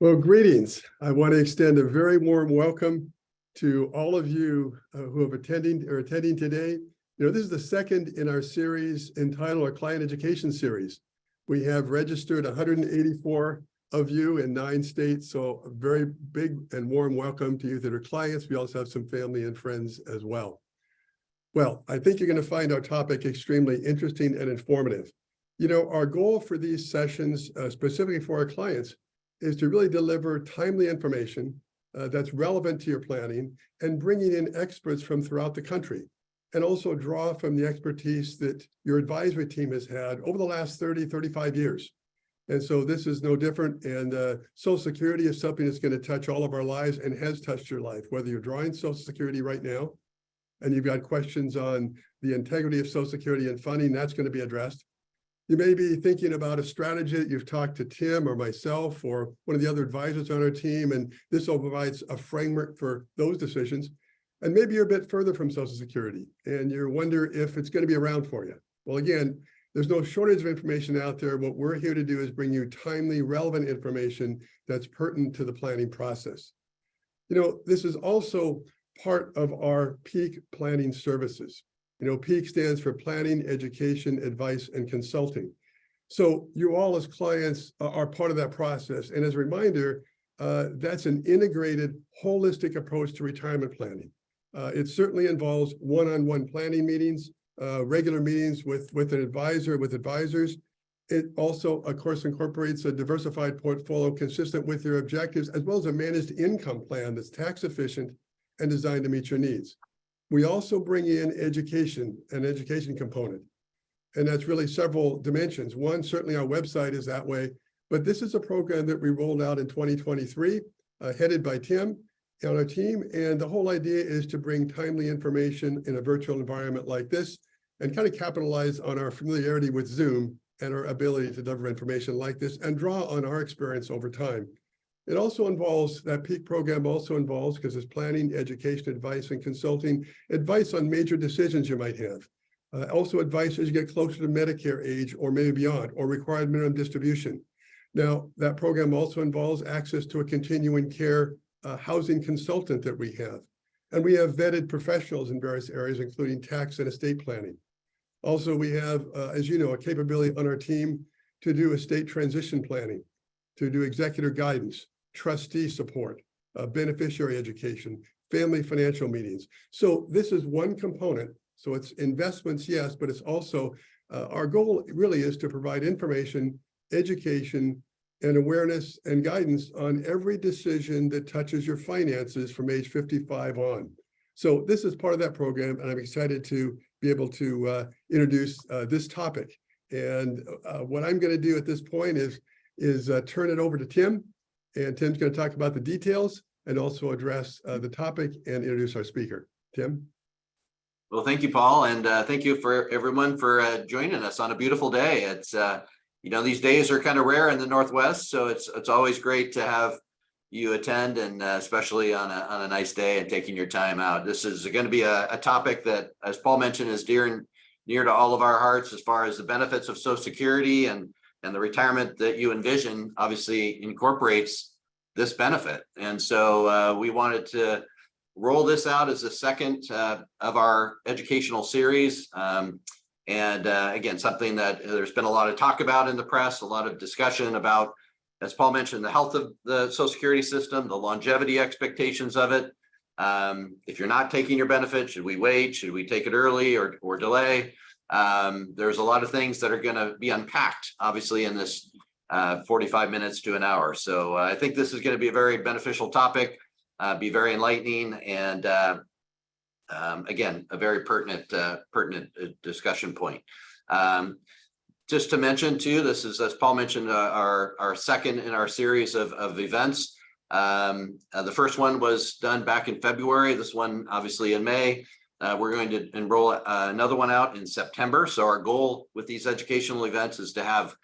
Well, greetings. I want to extend a very warm welcome to all of you who have attending today. This is the second in our series entitled our Client Education Series. We have registered 184 of you in 9 states, so a very big and warm welcome to you that are clients. We also have some family and friends as well. Well, I think you're going to find our topic extremely interesting and informative. Our goal for these sessions, specifically for our clients, is to really deliver timely information that's relevant to your planning and bringing in experts from throughout the country, and also draw from the expertise that your advisory team has had over the last 35 years. And so this is no different. And Social Security is something that's going to touch all of our lives and has touched your life, whether you're drawing Social Security right now and you've got questions on the integrity of Social Security and funding, that's going to be addressed. You may be thinking about a strategy that you've talked to Tim or myself or one of the other advisors on our team, and this all provides a framework for those decisions. And maybe you're a bit further from Social Security and you wonder if it's going to be around for you. Well, again, there's no shortage of information out there. What we're here to do is bring you timely, relevant information that's pertinent to the planning process. This is also part of our peak planning services. PEAK stands for Planning, Education, Advice, and Consulting. So you all as clients are part of that process. And as a reminder, that's an integrated, holistic approach to retirement planning. It certainly involves one-on-one planning meetings, regular meetings with an advisor, with advisors. It also, of course, incorporates a diversified portfolio consistent with your objectives, as well as a managed income plan that's tax efficient and designed to meet your needs. We also bring in an education component, and that's really several dimensions. One, certainly our website is that way, but this is a program that we rolled out in 2023, headed by Tim on our team, and the whole idea is to bring timely information in a virtual environment like this and kind of capitalize on our familiarity with Zoom and our ability to deliver information like this and draw on our experience over time. It also involves, that peak program also involves, because it's planning, education, advice, and consulting, advice on major decisions you might have. Also advice as you get closer to Medicare age or maybe beyond, or required minimum distribution. Now, that program also involves access to a continuing care housing consultant that we have. And we have vetted professionals in various areas, including tax and estate planning. Also, we have, as you know, a capability on our team to do estate transition planning, to do executor guidance, trustee support, beneficiary education, family financial meetings. So this is one component. So it's investments, yes, but it's also, our goal really is to provide information, education, and awareness and guidance on every decision that touches your finances from age 55 on. So this is part of that program, and I'm excited to be able to introduce this topic. And what I'm going to do at this point is turn it over to Tim. And Tim's going to talk about the details and also address the topic and introduce our speaker. Tim? Well, thank you, Paul. And thank you for everyone for joining us on a beautiful day. It's, these days are kind of rare in the Northwest, so it's always great to have you attend, and especially on a nice day and taking your time out. This is going to be a topic that, as Paul mentioned, is near to all of our hearts as far as the benefits of Social Security, and the retirement that you envision obviously incorporates this benefit. And so we wanted to roll this out as the second of our educational series. Again, something that there's been a lot of talk about in the press, a lot of discussion about, as Paul mentioned, the health of the Social Security system, the longevity expectations of it. If you're not taking your benefit, should we wait? Should we take it early or delay? There's a lot of things that are going to be unpacked, obviously, in this 45 minutes to an hour. So I think this is going to be a very beneficial topic, be very enlightening, and again, a very pertinent discussion point. Just to mention too, this is, as Paul mentioned, our second in our series of events. The first one was done back in February. This one, obviously, in May. We're going to enroll another one out in September. So our goal with these educational events is to have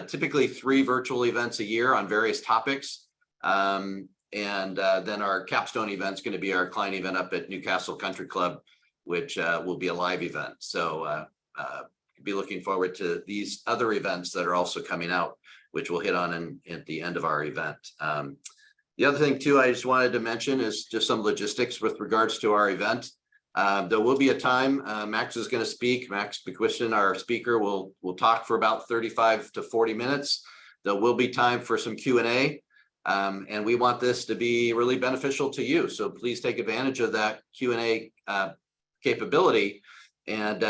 typically 3 virtual events a year on various topics. And then our capstone event is going to be our client event up at Newcastle Country Club, which will be a live event. So be looking forward to these other events that are also coming out, which we'll hit on at the end of our event. The other thing too, I just wanted to mention is just some logistics with regards to our event. There will be a time, Max is going to speak. Max McQuiston, our speaker, will talk for about 35 to 40 minutes. There will be time for some Q&A, and we want this to be really beneficial to you. So please take advantage of that Q&A capability. And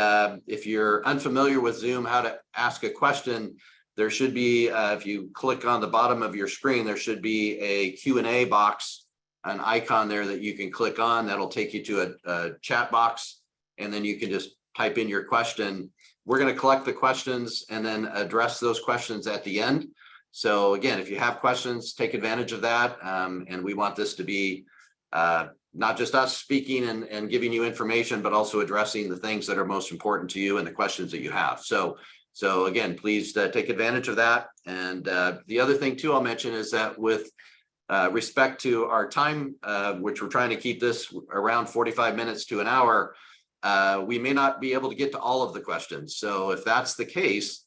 if you're unfamiliar with Zoom, how to ask a question, there should be, if you click on the bottom of your screen, there should be a Q&A box, an icon there that you can click on. That'll take you to a chat box, and then you can just type in your question. We're going to collect the questions and then address those questions at the end. So again, if you have questions, take advantage of that. And we want this to be not just us speaking and giving you information, but also addressing the things that are most important to you and the questions that you have. So again, please take advantage of that. And the other thing too, I'll mention is that with respect to our time, which we're trying to keep this around 45 minutes to an hour, we may not be able to get to all of the questions. So if that's the case,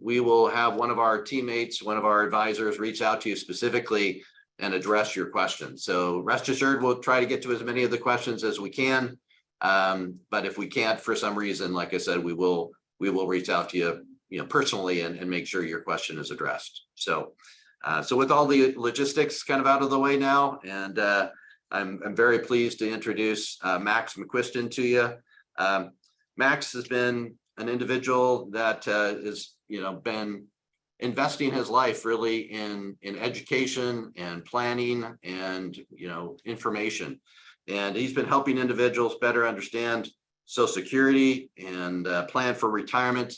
we will have one of our teammates, one of our advisors reach out to you specifically and address your questions. So rest assured, we'll try to get to as many of the questions as we can. But if we can't for some reason, like I said, we will reach out to you, personally and make sure your question is addressed. So with all the logistics kind of out of the way now, and I'm very pleased to introduce Max McQuiston to you. Max has been an individual that has been investing his life really in education and planning and information, and he's been helping individuals better understand Social Security and plan for retirement.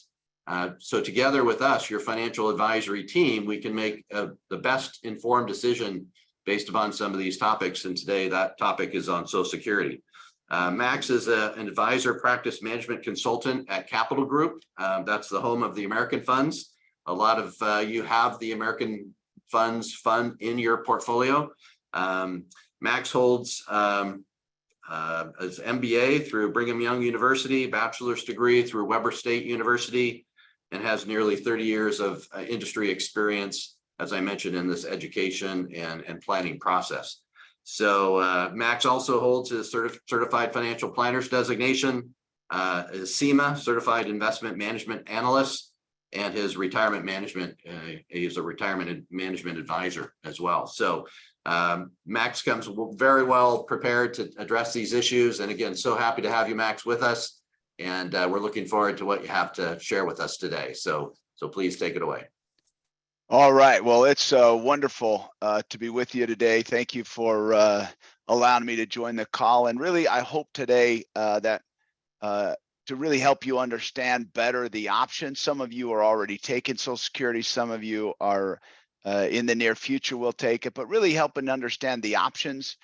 So together with us, your financial advisory team, we can make the best informed decision based upon some of these topics. And today that topic is on Social Security. Max is an advisor practice management consultant at Capital Group. That's the home of the American funds. A lot of you have the American funds fund in your portfolio. Max holds his MBA through Brigham Young University, bachelor's degree through Weber State University, and has nearly 30 years of industry experience, as I mentioned, in this education and planning process. So Max also holds his certified financial planners designation, his CIMA, certified investment management analyst, and his retirement management. He's a retirement management advisor as well. So Max comes very well prepared to address these issues. And again, so happy to have you, Max, with us. And we're looking forward to what you have to share with us today. So please take it away. All right. Well, it's wonderful to be with you today. Thank you for allowing me to join the call. And really, I hope today that to really help you understand better the options. Some of you are already taking Social Security. Some of you are in the near future will take it, but really helping understand the options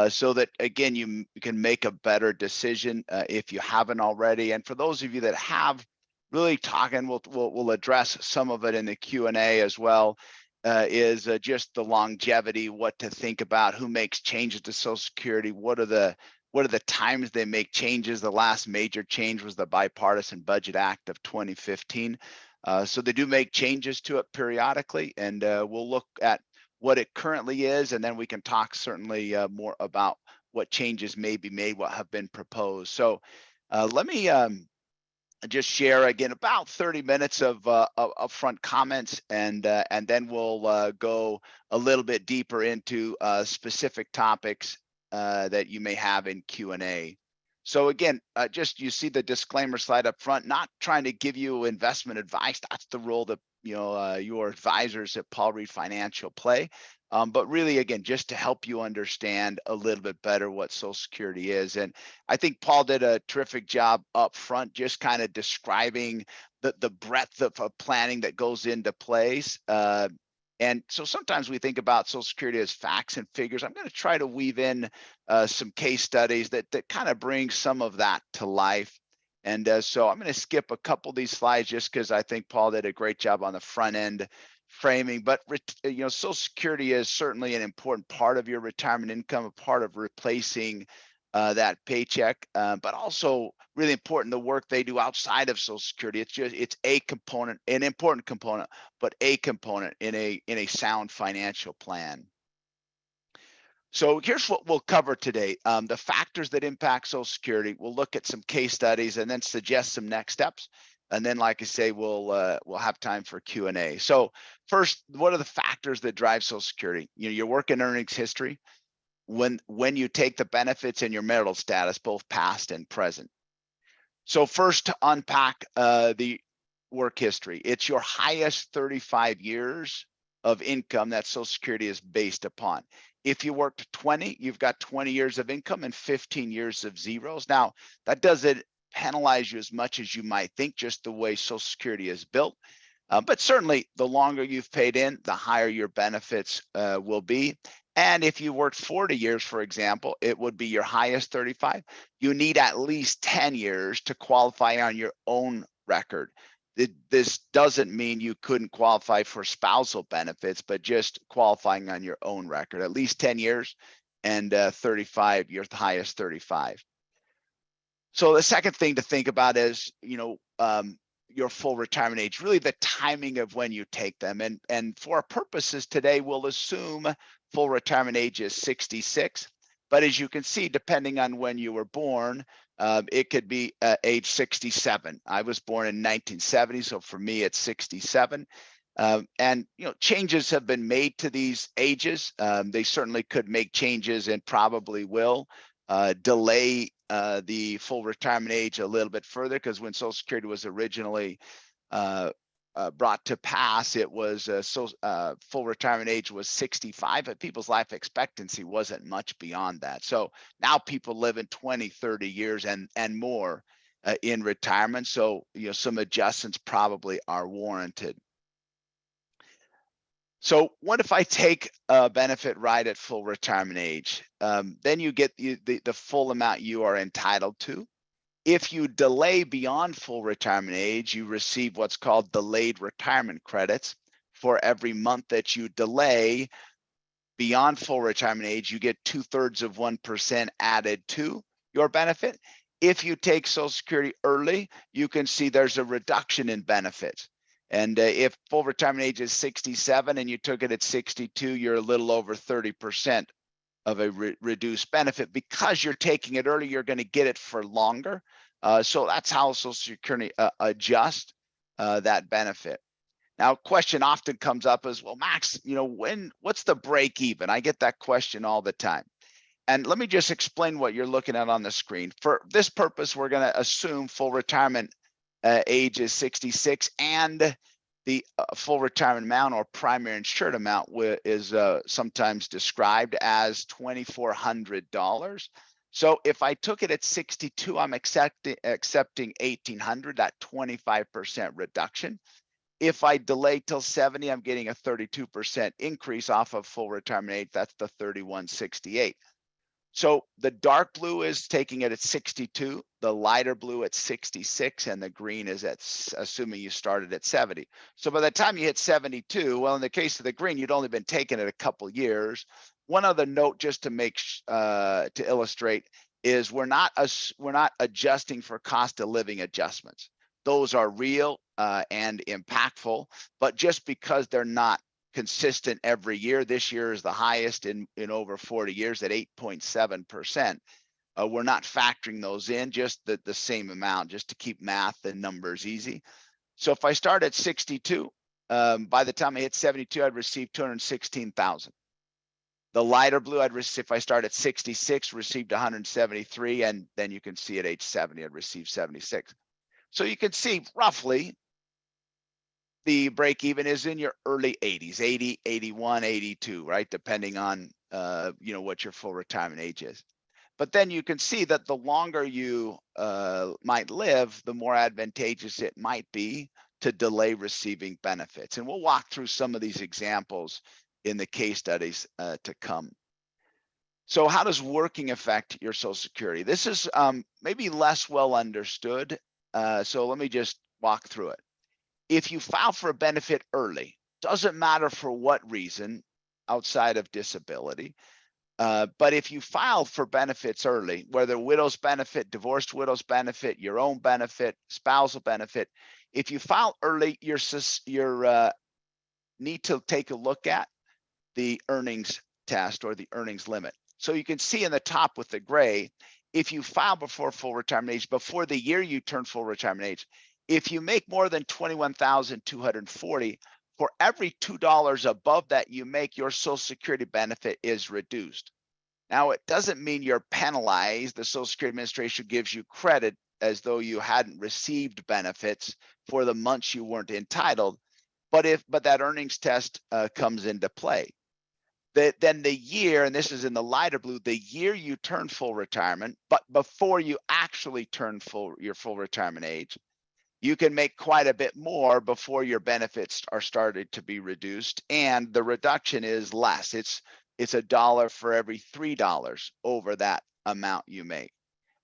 so that, again, you can make a better decision if you haven't already. And for those of you that have, really talking, we'll address some of it in the Q&A as well, is just the longevity, what to think about, who makes changes to Social Security, what are the times they make changes. The last major change was the Bipartisan Budget Act of 2015. So they do make changes to it periodically, and we'll look at what it currently is, and then we can talk certainly more about what changes may be made, what have been proposed. So let me just share again about 30 minutes of upfront comments, and then we'll go a little bit deeper into specific topics that you may have in Q&A. So again, just you see the disclaimer slide up front, not trying to give you investment advice. That's the role that your advisors at Paul Ried Financial play. But really, again, just to help you understand a little bit better what Social Security is. And I think Paul did a terrific job up front, just kind of describing the breadth of planning that goes into place. And so sometimes we think about Social Security as facts and figures. I'm going to try to weave in some case studies that kind of bring some of that to life. And so I'm going to skip a couple of these slides just because I think Paul did a great job on the front end framing. But Social Security is certainly an important part of your retirement income, a part of replacing that paycheck, but also really important the work they do outside of Social Security. It's a component, an important component, but a component in a sound financial plan. So here's what we'll cover today. The factors that impact Social Security. We'll look at some case studies and then suggest some next steps. And then, like I say, we'll have time for Q&A. So first, what are the factors that drive Social Security? Your work and earnings history, when you take the benefits, and your marital status, both past and present. So first, to unpack the work history, it's your highest 35 years of income that Social Security is based upon. If you worked 20, you've got 20 years of income and 15 years of zeros. Now, that doesn't penalize you as much as you might think, just the way Social Security is built. But certainly, the longer you've paid in, the higher your benefits will be. And if you worked 40 years, for example, it would be your highest 35. You need at least 10 years to qualify on your own record. This doesn't mean you couldn't qualify for spousal benefits, but just qualifying on your own record, at least 10 years and 35, your highest 35. So the second thing to think about is, your full retirement age, really the timing of when you take them. And for our purposes today, we'll assume full retirement age is 66. But as you can see, depending on when you were born, it could be age 67. I was born in 1970, so for me, it's 67. And changes have been made to these ages. They certainly could make changes, and probably will delay the full retirement age a little bit further, because when Social Security was originally brought to pass, it was full retirement age was 65, but people's life expectancy wasn't much beyond that. So now people live in 20, 30 years and more in retirement. So some adjustments probably are warranted. So what if I take a benefit right at full retirement age? Then you get the full amount you are entitled to. If you delay beyond full retirement age, you receive what's called delayed retirement credits. For every month that you delay beyond full retirement age, you get 0.2% added to your benefit. If you take Social Security early, you can see there's a reduction in benefits. And if full retirement age is 67 and you took it at 62, you're a little over 30% of a reduced benefit. Because you're taking it early, you're going to get it for longer. So that's how Social Security adjusts that benefit. Now, a question often comes up is, well, Max, what's the break even? I get that question all the time. And let me just explain what you're looking at on the screen. For this purpose, we're going to assume full retirement age is 66, and the full retirement amount, or primary insured amount, is sometimes described as $2,400. So if I took it at 62, I'm accepting $1,800, that 25% reduction. If I delay till 70, I'm getting a 32% increase off of full retirement age. That's the $3,168. So the dark blue is taking it at 62, the lighter blue at 66, and the green is assuming you started at 70. So by the time you hit 72, well, in the case of the green, you'd only been taking it a couple years. One other note, just to illustrate, is we're not adjusting for cost of living adjustments. Those are real and impactful, but just because they're not consistent every year, this year is the highest in over 40 years at 8.7%. We're not factoring those in, just the same amount, just to keep math and numbers easy. So if I start at 62, by the time I hit 72, I'd receive $216,000. The lighter blue, if I start at 66, received 173, and then you can see at age 70, I'd receive 76. So you can see roughly the break even is in your early 80s, 80, 81, 82, right? Depending on what your full retirement age is. But then you can see that the longer you might live, the more advantageous it might be to delay receiving benefits. And we'll walk through some of these examples in the case studies to come. So how does working affect your Social Security? This is maybe less well understood. So let me just walk through it. If you file for a benefit early, doesn't matter for what reason outside of disability, But if you filed for benefits early, whether widow's benefit, divorced widow's benefit, your own benefit, spousal benefit, if you file early, you're need to take a look at the earnings test or the earnings limit. So you can see in the top with the gray, if you file before full retirement age, before the year you turn full retirement age, if you make more than $21,240, for every $2 above that you make, your Social Security benefit is reduced. Now, it doesn't mean you're penalized. The Social Security Administration gives you credit as though you hadn't received benefits for the months you weren't entitled. But that earnings test comes into play. Then the year, and this is in the lighter blue, the year you turn full retirement, but before you actually turn your full retirement age, you can make quite a bit more before your benefits are started to be reduced, and the reduction is less. It's $1 for every $3 over that amount you make.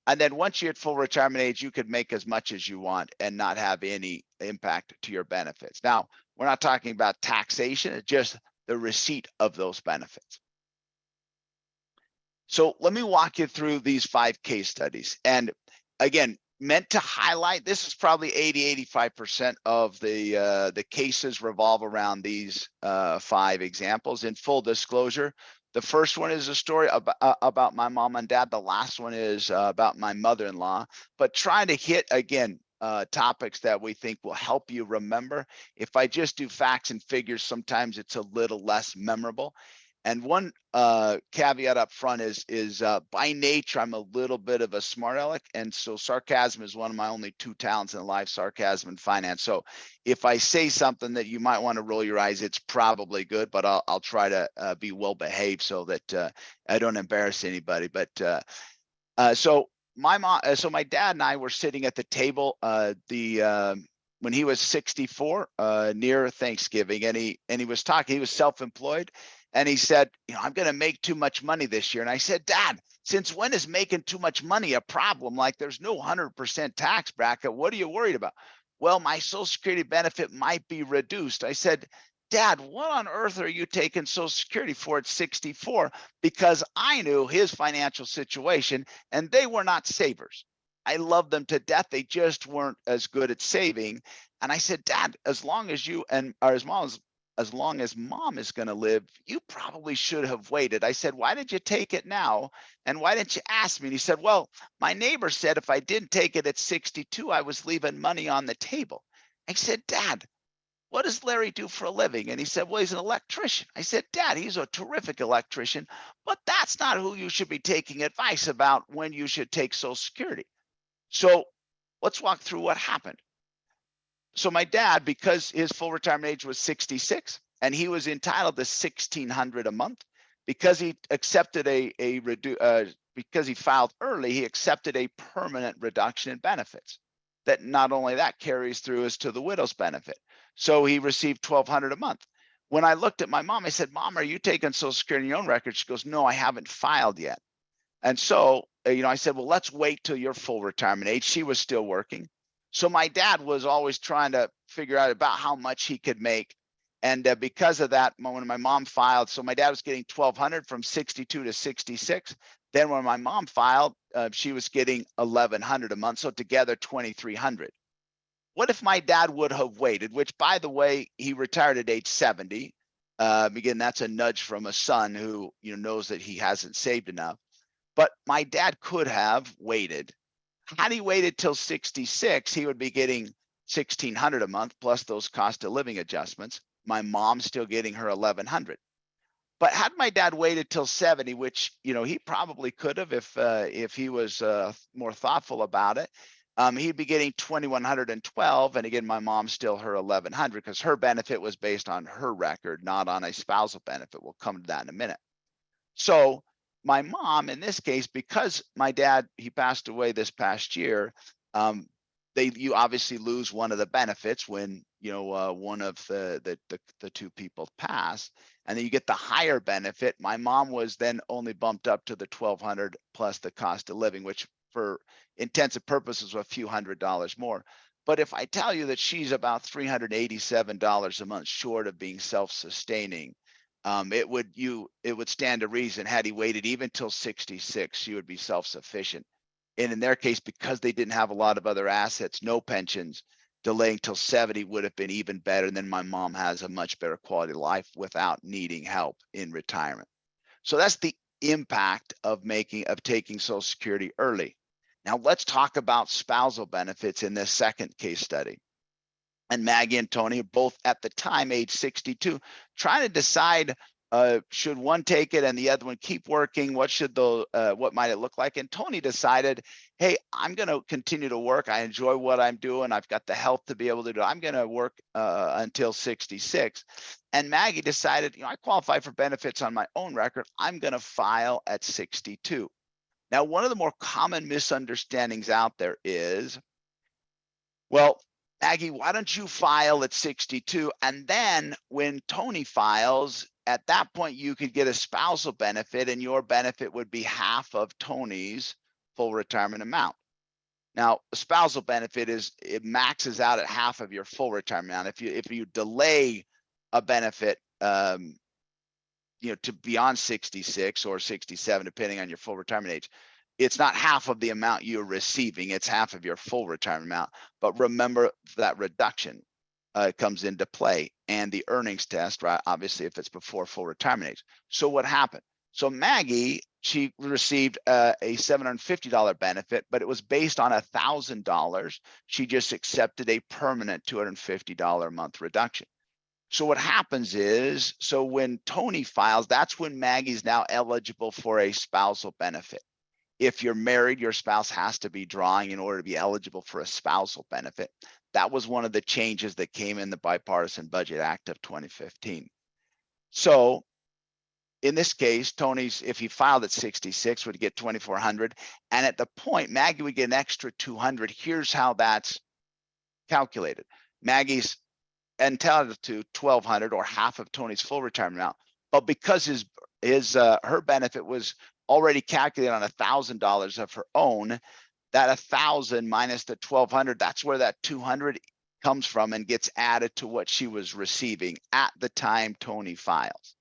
And then once you're at full retirement age, you could make as much as you want and not have any impact to your benefits. Now, we're not talking about taxation, it's just the receipt of those benefits. So let me walk you through these 5 case studies. And again, meant to highlight, this is probably 85% of the cases revolve around these 5 examples. In full disclosure, the first one is a story about my mom and dad. The last one is about my mother-in-law, but trying to hit, again, topics that we think will help you remember. If I just do facts and figures, sometimes it's a little less memorable. And one caveat up front is by nature, I'm a little bit of a smart aleck. And so sarcasm is one of my only 2 talents in life, sarcasm and finance. So if I say something that you might want to roll your eyes, it's probably good, but I'll try to be well behaved so that I don't embarrass anybody. But so my dad and I were sitting at the table when he was 64 near Thanksgiving, and he was talking. He was self-employed. And he said, I'm going to make too much money this year. And I said, Dad, since when is making too much money a problem? Like, there's no 100% tax bracket. What are you worried about? Well, my Social Security benefit might be reduced. I said, Dad, what on earth are you taking Social Security for at 64? Because I knew his financial situation, and they were not savers. I love them to death. They just weren't as good at saving. And I said, Dad, as long as mom is going to live, you probably should have waited. I said, why did you take it now? And why didn't you ask me? And he said, well, my neighbor said if I didn't take it at 62, I was leaving money on the table. I said, Dad, what does Larry do for a living? And he said, well, he's an electrician. I said, Dad, he's a terrific electrician, but that's not who you should be taking advice about when you should take Social Security. So let's walk through what happened. So my dad, because his full retirement age was 66 and he was entitled to $1,600 a month, because he accepted because he filed early, he accepted a permanent reduction in benefits. That not only that carries through as to the widow's benefit. So he received $1,200 a month. When I looked at my mom, I said, Mom, are you taking Social Security in your own record? She goes, no, I haven't filed yet. And so, I said, well, let's wait till your full retirement age. She was still working. So my dad was always trying to figure out about how much he could make. And because of that, when my mom filed, so my dad was getting $1,200 from 62 to 66. Then when my mom filed, she was getting $1,100 a month. So together, $2,300. What if my dad would have waited, which, by the way, he retired at age 70. Again, that's a nudge from a son who knows that he hasn't saved enough. But my dad could have waited. Had he waited till 66, he would be getting $1,600 a month plus those cost of living adjustments. My mom's still getting her $1,100. But had my dad waited till 70, which he probably could have if he was more thoughtful about it, he'd be getting $2,112. And again, my mom's still her $1,100 because her benefit was based on her record, not on a spousal benefit. We'll come to that in a minute. So my mom, in this case, because my dad, he passed away this past year, you obviously lose one of the benefits when one of the 2 people pass, and then you get the higher benefit. My mom was then only bumped up to the $1,200 plus the cost of living, which for intents and purposes was a few $100s more. But if I tell you that she's about $387 a month short of being self-sustaining, it would stand to reason had he waited even till 66, she would be self-sufficient. And in their case, because they didn't have a lot of other assets, no pensions, delaying till 70 would have been even better. And then my mom has a much better quality of life without needing help in retirement. So that's the impact of taking Social Security early. Now let's talk about spousal benefits in this second case study. And Maggie and Tony are both at the time age 62, trying to decide should one take it and the other one keep working? What might it look like? And Tony decided, hey, I'm going to continue to work. I enjoy what I'm doing. I've got the health to be able to do. I'm going to work until 66. And Maggie decided, I qualify for benefits on my own record. I'm going to file at 62. Now, one of the more common misunderstandings out there is, well, Maggie, why don't you file at 62? And then when Tony files, at that point, you could get a spousal benefit and your benefit would be half of Tony's full retirement amount. Now, a spousal benefit it maxes out at half of your full retirement amount. If you delay a benefit, to beyond 66 or 67, depending on your full retirement age, it's not half of the amount you're receiving, it's half of your full retirement amount. But remember that reduction comes into play, and the earnings test, right? Obviously, if it's before full retirement age. So what happened? So Maggie, she received a $750 benefit, but it was based on $1,000. She just accepted a permanent $250 a month reduction. So what happens is, so when Tony files, that's when Maggie's now eligible for a spousal benefit. If you're married, your spouse has to be drawing in order to be eligible for a spousal benefit. That was one of the changes that came in the Bipartisan Budget Act of 2015. So in this case, Tony's, if he filed at 66, would get $2,400. And at the point, Maggie would get an extra $200. Here's how that's calculated. Maggie's entitled to $1,200 or half of Tony's full retirement amount. But because her benefit was already calculated on $1,000 of her own, that 1,000 minus the 1,200, that's where that 200 comes from and gets added to what she was receiving at the time Tony files.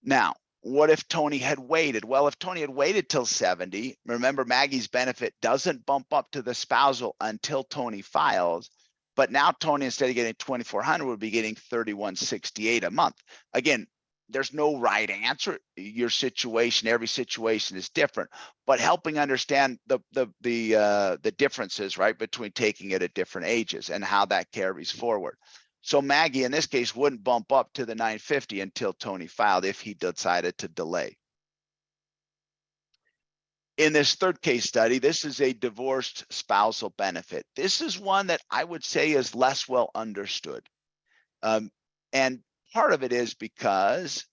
Now, what if Tony had waited? Well, if Tony had waited till 70, remember Maggie's benefit doesn't bump up to the spousal until Tony files. But now Tony, instead of getting $2,400, would be getting $3,168 a month. Again, there's no right answer. Your situation, every situation is different, but helping understand the differences, right, between taking it at different ages and how that carries forward. So Maggie, in this case, wouldn't bump up to the $950 until Tony filed if he decided to delay. In this third case study, this is a divorced spousal benefit. This is one that I would say is less well understood. And part of it is because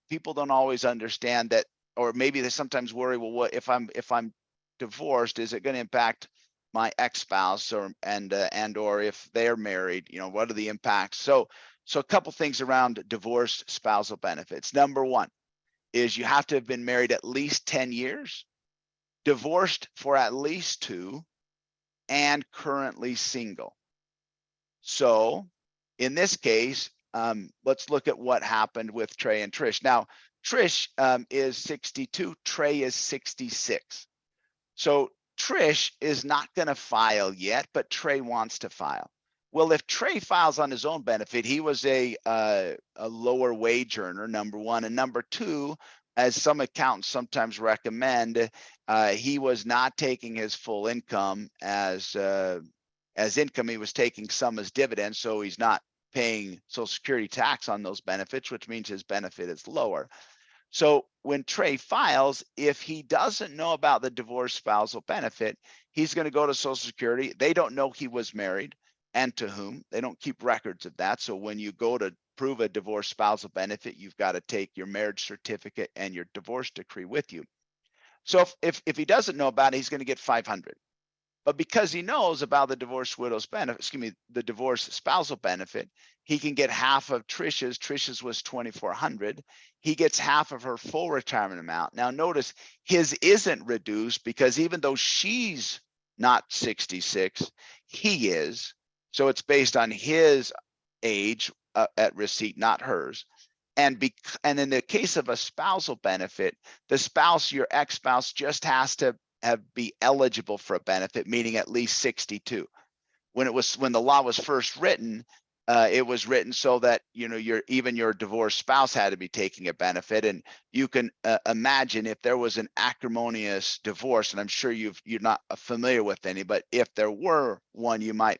people don't always understand that, or maybe they sometimes worry, well, what if I'm divorced, is it going to impact my ex-spouse or if they're married, what are the impacts? So a couple things around divorced spousal benefits. Number one is you have to have been married at least 10 years, divorced for at least 2, and currently single. So in this case, let's look at what happened with Trey and Trish. Now, Trish is 62, Trey is 66. So Trish is not going to file yet, but Trey wants to file. Well, if Trey files on his own benefit, he was a lower wage earner, number one. And number two, as some accountants sometimes recommend, he was not taking his full income as income. He was taking some as dividends, so he's not paying Social Security tax on those benefits, which means his benefit is lower. So when Trey files, if he doesn't know about the divorced spousal benefit, he's going to go to Social Security. They don't know he was married and to whom. They don't keep records of that. So when you go to prove a divorced spousal benefit, you've got to take your marriage certificate and your divorce decree with you. So if he doesn't know about it, he's going to get $500. But because he knows about the divorced widow's benefit, the divorced spousal benefit, he can get half of Trish's. Trish's was $2,400. He gets half of her full retirement amount. Now notice his isn't reduced because even though she's not 66, he is. So it's based on his age at receipt, not hers. And in the case of a spousal benefit, the spouse, your ex-spouse, just has to be eligible for a benefit, meaning at least 62. When the law was first written, it was written so that even your divorced spouse had to be taking a benefit. And you can imagine if there was an acrimonious divorce, and I'm sure you're not familiar with any, but if there were one, you might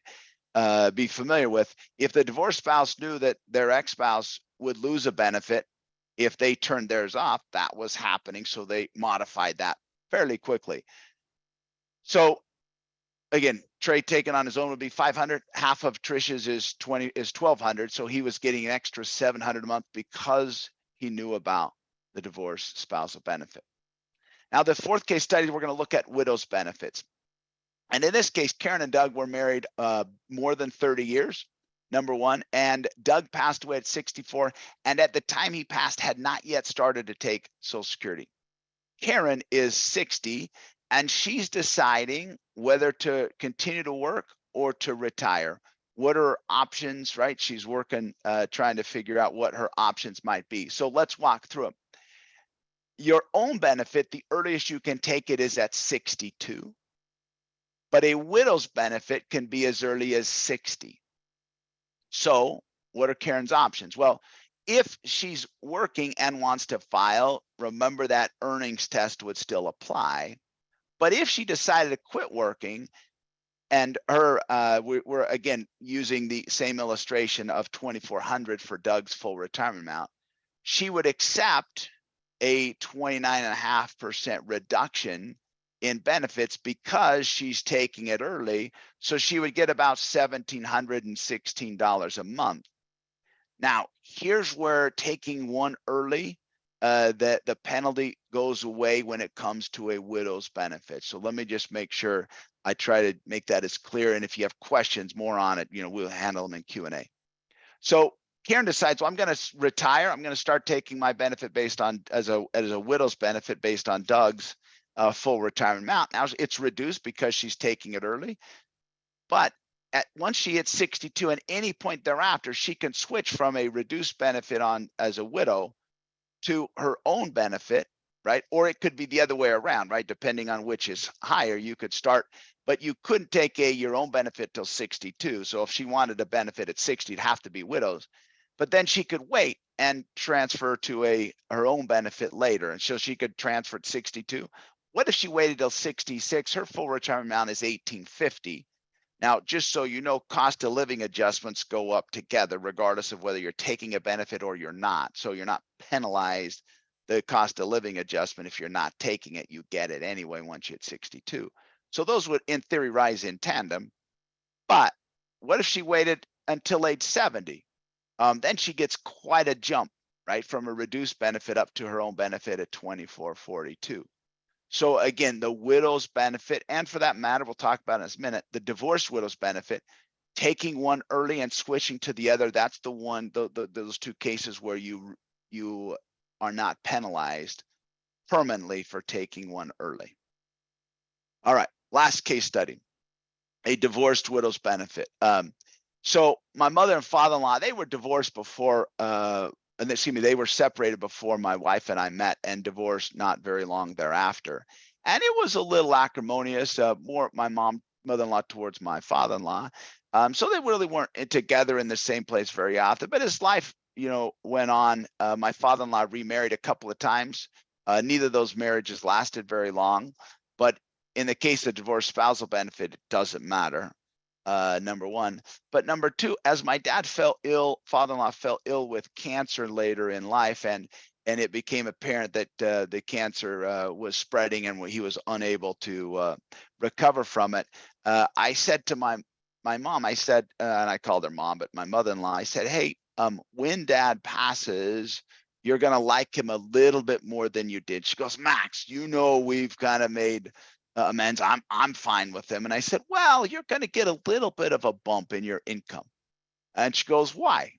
be familiar with. If the divorced spouse knew that their ex-spouse would lose a benefit if they turned theirs off, that was happening, so they modified that fairly quickly. So again, Trey taking on his own would be 500. Half of Trish's is 1,200, so he was getting an extra 700 a month because he knew about the divorce spousal benefit. Now, the fourth case study, we're going to look at widow's benefits. And in this case, Karen and Doug were married more than 30 years, number one, and Doug passed away at 64, and at the time he passed had not yet started to take Social Security. Karen is 60, and she's deciding whether to continue to work or to retire. What are her options, right? She's working, trying to figure out what her options might be. So let's walk through them. Your own benefit, the earliest you can take it is at 62. But a widow's benefit can be as early as 60. So what are Karen's options? Well, if she's working and wants to file, remember that earnings test would still apply. But if she decided to quit working, and we're again using the same illustration of 2,400 for Doug's full retirement amount, she would accept a 29.5% reduction in benefits because she's taking it early. So she would get about $1,716 a month. Now, here's where taking one early, the penalty goes away when it comes to a widow's benefit. So let me just make sure I try to make that as clear. And if you have questions more on it, we'll handle them in Q&A. So Karen decides, well, I'm going to retire. I'm going to start taking my benefit based on as a widow's benefit based on Doug's full retirement amount. Now it's reduced because she's taking it early, but once she hits 62, at any point thereafter, she can switch from a reduced benefit as a widow to her own benefit, right? Or it could be the other way around, right? Depending on which is higher, you could start, but you couldn't take your own benefit till 62. So if she wanted a benefit at 60, it'd have to be widows. But then she could wait and transfer to her own benefit later. And so she could transfer at 62. What if she waited till 66? Her full retirement amount is $1,850. Now, just so you know, cost of living adjustments go up together, regardless of whether you're taking a benefit or you're not. So you're not penalized the cost of living adjustment. If you're not taking it, you get it anyway once you hit 62. So those would, in theory, rise in tandem. But what if she waited until age 70? Then she gets quite a jump, right, from a reduced benefit up to her own benefit at $2,442. So again, the widow's benefit, and for that matter, we'll talk about in a minute, the divorced widow's benefit, taking one early and switching to the other, that's the one, those two cases where you are not penalized permanently for taking one early. All right, last case study, a divorced widow's benefit. So my mother and father-in-law, they were divorced before, they were separated before my wife and I met, and divorced not very long thereafter. And it was a little acrimonious, more my mother-in-law towards my father-in-law. So they really weren't together in the same place very often. But as life, went on, my father-in-law remarried a couple of times. Neither of those marriages lasted very long. But in the case of divorce spousal benefit, it doesn't matter. Number one. But number two, as my dad fell ill, father-in-law fell ill with cancer later in life, and it became apparent that the cancer was spreading and he was unable to recover from it. I said to my mom, I said, and I called her mom, but my mother-in-law, I said, hey, when dad passes, you're going to like him a little bit more than you did. She goes, Max, we've kind of made amends. I'm fine with him. And I said, well, you're going to get a little bit of a bump in your income. And she goes, why?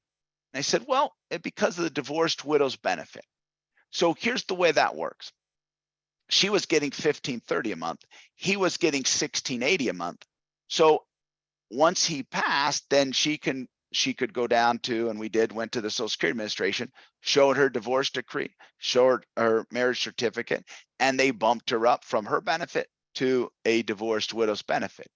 And I said, well, because of the divorced widow's benefit. So here's the way that works. She was getting $1,530 a month. He was getting $1,680 a month. So once he passed, then she can she could go down to, and we went to the Social Security Administration, showed her divorce decree, showed her marriage certificate, and they bumped her up from her benefit to a divorced widow's benefit.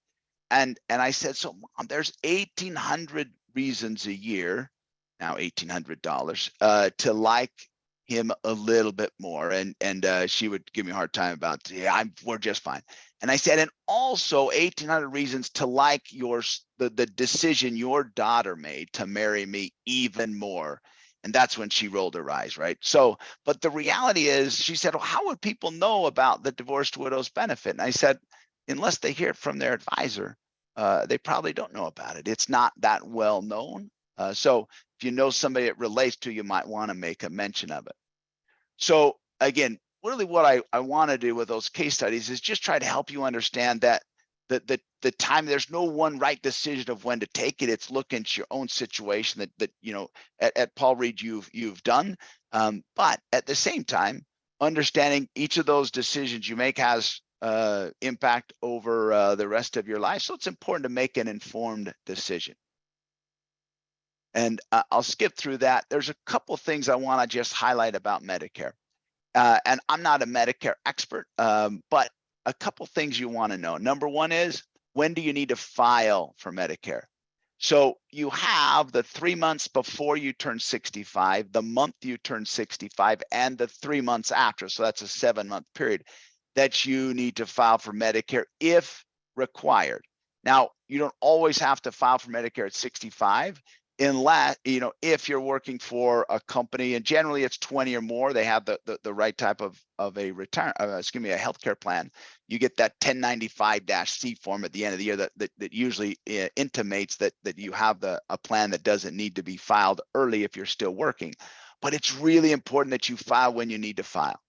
And I said, so Mom, there's 1,800 reasons a year, now $1,800, to like him a little bit more. And she would give me a hard time about, yeah, we're just fine. And I said, and also 1,800 reasons to like the decision your daughter made to marry me even more. And that's when she rolled her eyes, right? So, but the reality is, she said, well, how would people know about the divorced widow's benefit? And I said, unless they hear it from their advisor, they probably don't know about it. It's not that well known. So if you know somebody it relates to, you might want to make a mention of it. So again, really what I want to do with those case studies is just try to help you understand that the time, there's no one right decision of when to take it. It's look into your own situation that you know, at Paul Ried you've done. But at the same time, understanding each of those decisions you make has impact over the rest of your life. So it's important to make an informed decision. And I'll skip through that. There's a couple of things I want to just highlight about Medicare. And I'm not a Medicare expert, but a couple of things you want to know. Number one is, when do you need to file for Medicare? So you have the 3 months before you turn 65, the month you turn 65, and the 3 months after. So that's a 7-month period that you need to file for Medicare if required. Now, you don't always have to file for Medicare at 65, unless, you know, if you're working for a company, and generally it's 20 or more, they have the right type of a a healthcare plan. You get that 1095-C form at the end of the year that usually intimates that you have a plan that doesn't need to be filed early if you're still working. But it's really important that you file when you need to file.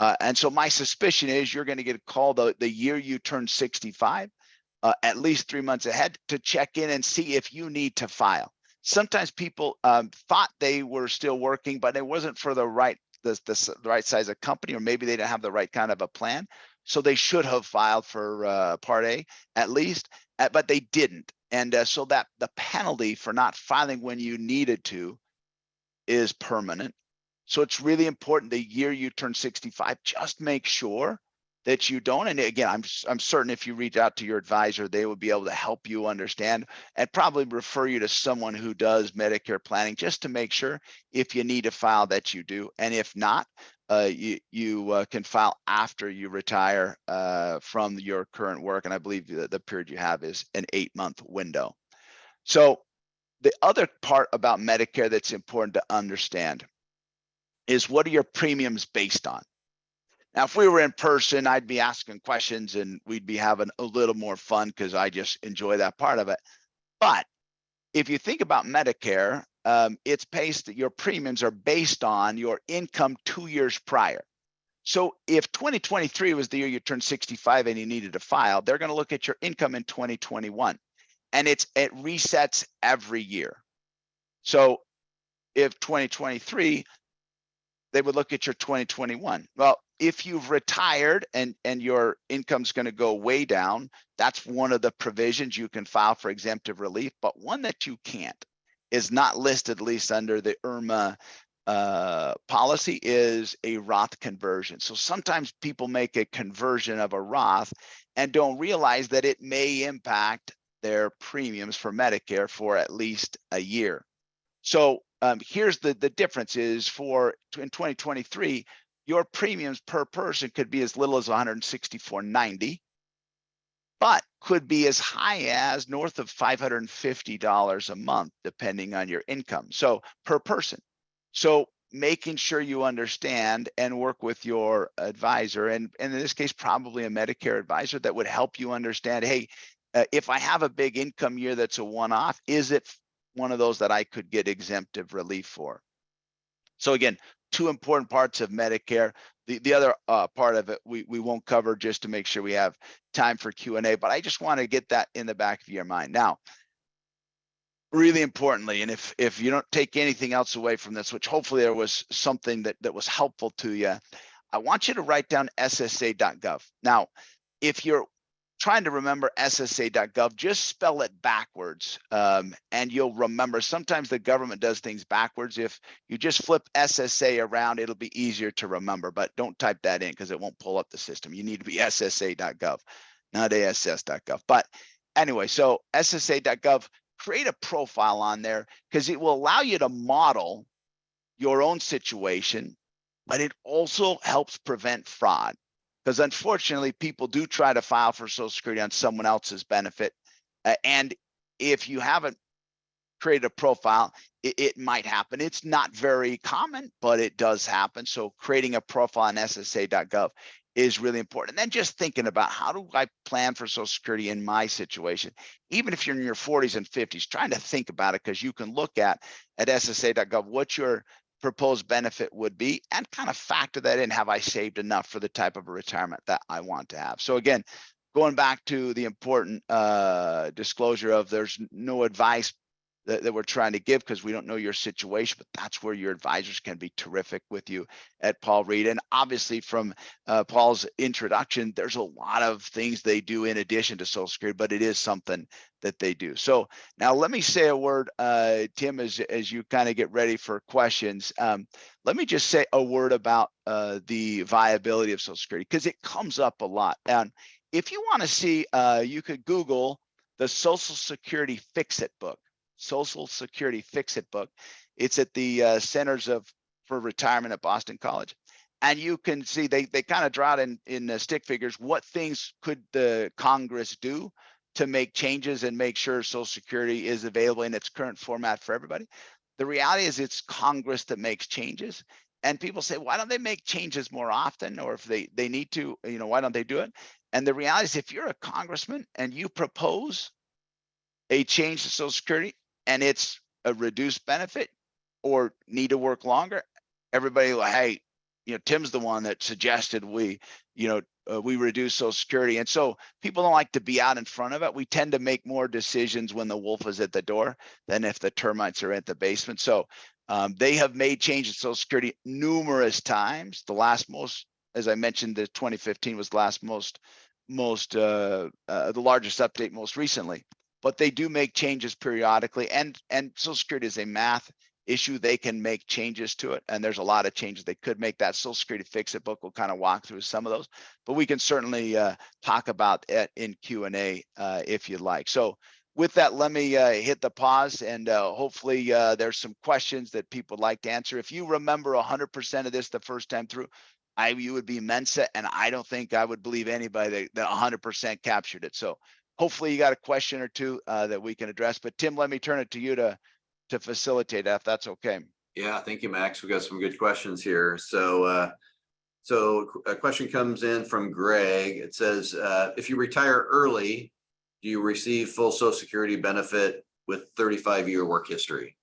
And so my suspicion is you're going to get a call the year you turn 65, at least 3 months ahead, to check in and see if you need to file. Sometimes people thought they were still working, but it wasn't for the right size of company, or maybe they didn't have the right kind of a plan. So they should have filed for Part A at least, but they didn't. And so that the penalty for not filing when you needed to is permanent. So it's really important the year you turn 65, just make sure that you don't. And again, I'm certain if you reach out to your advisor, they will be able to help you understand and probably refer you to someone who does Medicare planning, just to make sure if you need to file that you do. And if not, you can file after you retire from your current work. And I believe the period you have is an 8-month window. So the other part about Medicare that's important to understand is, what are your premiums based on? Now, if we were in person, I'd be asking questions and we'd be having a little more fun because I just enjoy that part of it. But if you think about Medicare, it's based, your premiums are based on your income 2 years prior. So if 2023 was the year you turned 65 and you needed to file, they're going to look at your income in 2021, and it resets every year. So if 2023, they would look at your 2021. Well, if you've retired and your income's going to go way down, that's one of the provisions you can file for exemptive relief. But one that you can't, is not listed, at least under the IRMA policy, is a Roth conversion. So sometimes people make a conversion of a Roth and don't realize that it may impact their premiums for Medicare for at least a year. So here's the difference is, in 2023, your premiums per person could be as little as $164.90, but could be as high as north of $550 a month, depending on your income. So per person. So making sure you understand and work with your advisor, and in this case, probably a Medicare advisor that would help you understand, hey, if I have a big income year that's a one-off, is it one of those that I could get exemptive relief for? So again, two important parts of Medicare. The other part of it we won't cover, just to make sure we have time for Q&A, but I just want to get that in the back of your mind. Now, really importantly, and if you don't take anything else away from this, which hopefully there was something that was helpful to you, I want you to write down SSA.gov. Now, if you're trying to remember SSA.gov, just spell it backwards, and you'll remember. Sometimes the government does things backwards. If you just flip SSA around, it'll be easier to remember, but don't type that in because it won't pull up the system. You need to be SSA.gov, not ASS.gov. But anyway, so SSA.gov, create a profile on there because it will allow you to model your own situation, but it also helps prevent fraud. Because unfortunately, people do try to file for Social Security on someone else's benefit. And if you haven't created a profile, it might happen. It's not very common, but it does happen. So creating a profile on SSA.gov is really important. And then just thinking about, how do I plan for Social Security in my situation? Even if you're in your 40s and 50s, trying to think about it, because you can look at SSA.gov what your proposed benefit would be and kind of factor that in. Have I saved enough for the type of a retirement that I want to have? So again, going back to the important disclosure of, there's no advice that we're trying to give because we don't know your situation, but that's where your advisors can be terrific with you at Paul Ried. And obviously from Paul's introduction, there's a lot of things they do in addition to Social Security, but it is something that they do. So now let me say a word, Tim, as you kind of get ready for questions. Let me just say a word about the viability of Social Security, because it comes up a lot. And if you want to see, you could Google the Social Security Fix-It book. Social Security Fix-It book. It's at the Centers for Retirement at Boston College. And you can see they kind of draw out in stick figures what things could the Congress do to make changes and make sure Social Security is available in its current format for everybody. The reality is it's Congress that makes changes. And people say, why don't they make changes more often? Or if they need to, why don't they do it? And the reality is, if you're a congressman and you propose a change to Social Security and it's a reduced benefit or need to work longer, everybody like, hey, Tim's the one that suggested we reduce Social Security. And so people don't like to be out in front of it. We tend to make more decisions when the wolf is at the door than if the termites are at the basement. So they have made changes to Social Security numerous times. The last most, as I mentioned, the 2015 was the last the largest update most recently. But they do make changes periodically, and Social Security is a math issue. They can make changes to it, and there's a lot of changes they could make. That Social Security Fix-It book will kind of walk through some of those, but we can certainly talk about it in Q&A if you'd like. So with that, let me hit the pause, and hopefully there's some questions that people would like to answer. If you remember 100% of this the first time through, you would be Mensa, and I don't think I would believe anybody that 100% captured it. So hopefully you got a question or two that we can address. But Tim, let me turn it to you to facilitate that, if that's okay. Yeah, thank you, Max. We got some good questions here. So a question comes in from Greg. It says, if you retire early, do you receive full Social Security benefit with 35-year work history?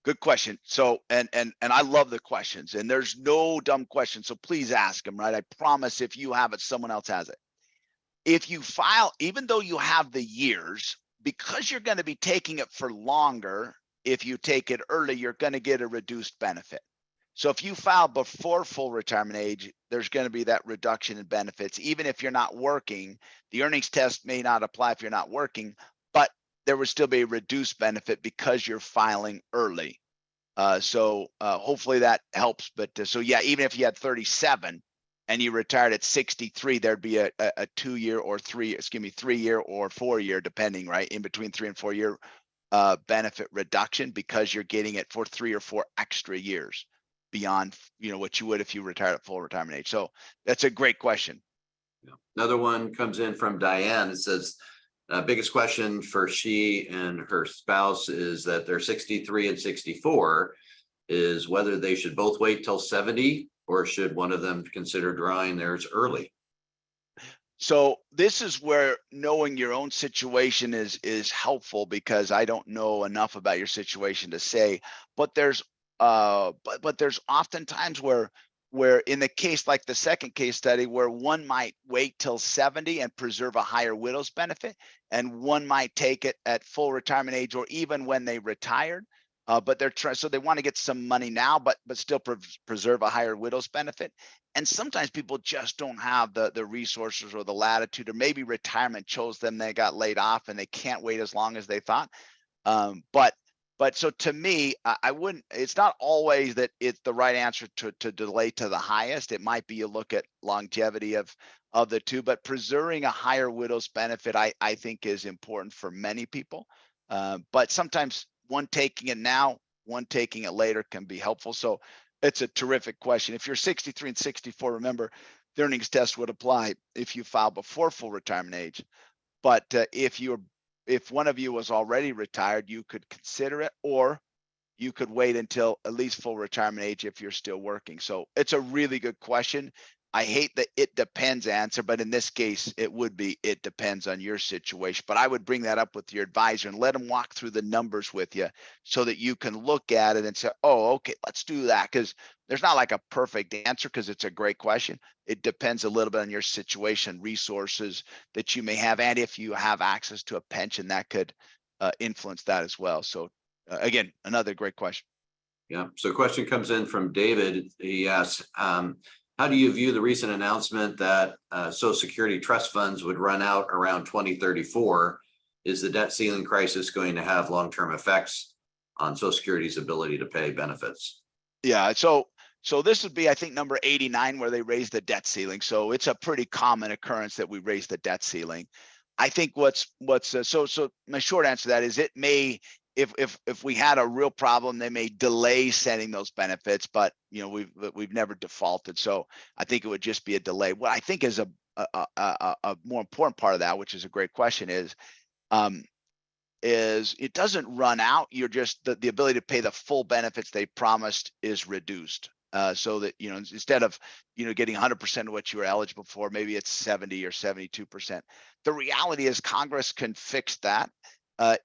Good question. So, and I love the questions, and there's no dumb questions. So please ask them, right? I promise if you have it, someone else has it. If you file, even though you have the years, because you're going to be taking it for longer, if you take it early, you're going to get a reduced benefit. So if you file before full retirement age, there's going to be that reduction in benefits. Even if you're not working, the earnings test may not apply if you're not working, but there would still be a reduced benefit because you're filing early. So hopefully that helps. But so yeah, even if you had 37 and you retired at 63, there'd be a 2-year or 3-year or 4-year, depending, right, in between 3 and 4 year benefit reduction, because you're getting it for 3 or 4 extra years beyond what you would if you retired at full retirement age. So that's a great question. Yeah. Another one comes in from Diane. It says, biggest question for she and her spouse is that they're 63 and 64, is whether they should both wait till 70 or should one of them consider drawing theirs early. So this is where knowing your own situation is helpful, because I don't know enough about your situation to say, but there's oftentimes where in the case like the second case study, where one might wait till 70 and preserve a higher widow's benefit, and one might take it at full retirement age or even when they retired. but they're trying, so they want to get some money now, but still preserve a higher widow's benefit. And sometimes people just don't have the resources or the latitude, or maybe retirement chose them, they got laid off and they can't wait as long as they thought. But so to me, I wouldn't, it's not always that it's the right answer to delay to the highest. It might be you look at longevity of the two, but preserving a higher widow's benefit, I think is important for many people. But sometimes one taking it now, one taking it later can be helpful. So it's a terrific question. If you're 63 and 64, remember the earnings test would apply if you file before full retirement age. But if one of you was already retired, you could consider it, or you could wait until at least full retirement age if you're still working. So it's a really good question. I hate the "it depends" answer, but in this case, it would be "it depends" on your situation. But I would bring that up with your advisor and let them walk through the numbers with you so that you can look at it and say, oh, okay, let's do that. Because there's not like a perfect answer, because it's a great question. It depends a little bit on your situation, resources that you may have, and if you have access to a pension, that could influence that as well. So again, another great question. Yeah. So a question comes in from David. He asks, how do you view the recent announcement that Social Security trust funds would run out around 2034? Is the debt ceiling crisis going to have long-term effects on Social Security's ability to pay benefits? Yeah. So this would be, I think, number 89, where they raise the debt ceiling. So it's a pretty common occurrence that we raise the debt ceiling. I think so my short answer to that is it may, if we had a real problem, they may delay sending those benefits, but we've never defaulted. So I think it would just be a delay. What I think is a more important part of that, which is a great question, is it doesn't run out. You're just the ability to pay the full benefits they promised is reduced. So that instead of getting 100% of what you were eligible for, maybe it's 70 or 72%. The reality is Congress can fix that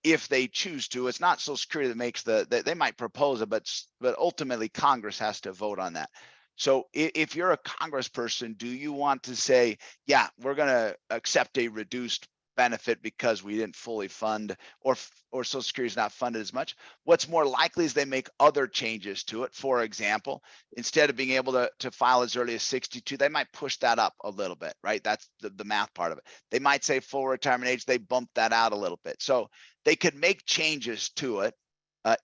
if they choose to. It's not Social Security that makes they might propose it, but ultimately Congress has to vote on that. So if you're a congressperson, do you want to say, yeah, we're going to accept a reduced benefit because we didn't fully fund, or Social Security is not funded as much? What's more likely is they make other changes to it. For example, instead of being able to file as early as 62, they might push that up a little bit, right? That's the math part of it. They might say full retirement age, they bump that out a little bit. So they could make changes to it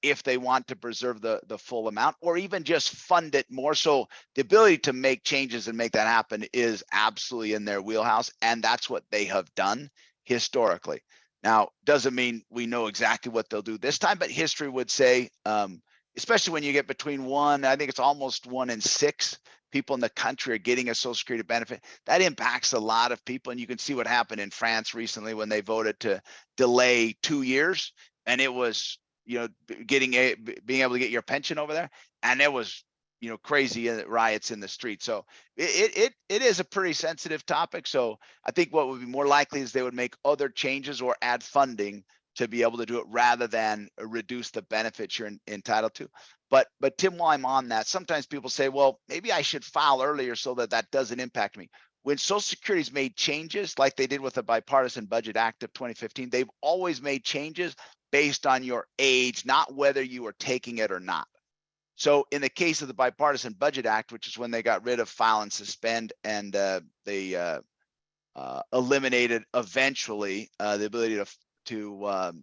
if they want to preserve the full amount, or even just fund it more. So the ability to make changes and make that happen is absolutely in their wheelhouse, and that's what they have done historically. Now, doesn't mean we know exactly what they'll do this time, but history would say, especially when you get between I think it's almost 1 in 6 people in the country are getting a Social Security benefit, that impacts a lot of people. And you can see what happened in France recently when they voted to delay 2 years, and it was being able to get your pension over there, and it was crazy riots in the street. So it is a pretty sensitive topic. So I think what would be more likely is they would make other changes or add funding to be able to do it, rather than reduce the benefits you're entitled to. But Tim, while I'm on that, sometimes people say, well, maybe I should file earlier so that doesn't impact me. When Social Security's made changes, like they did with the Bipartisan Budget Act of 2015, they've always made changes based on your age, not whether you were taking it or not. So in the case of the Bipartisan Budget Act, which is when they got rid of file and suspend, and they eliminated eventually the ability to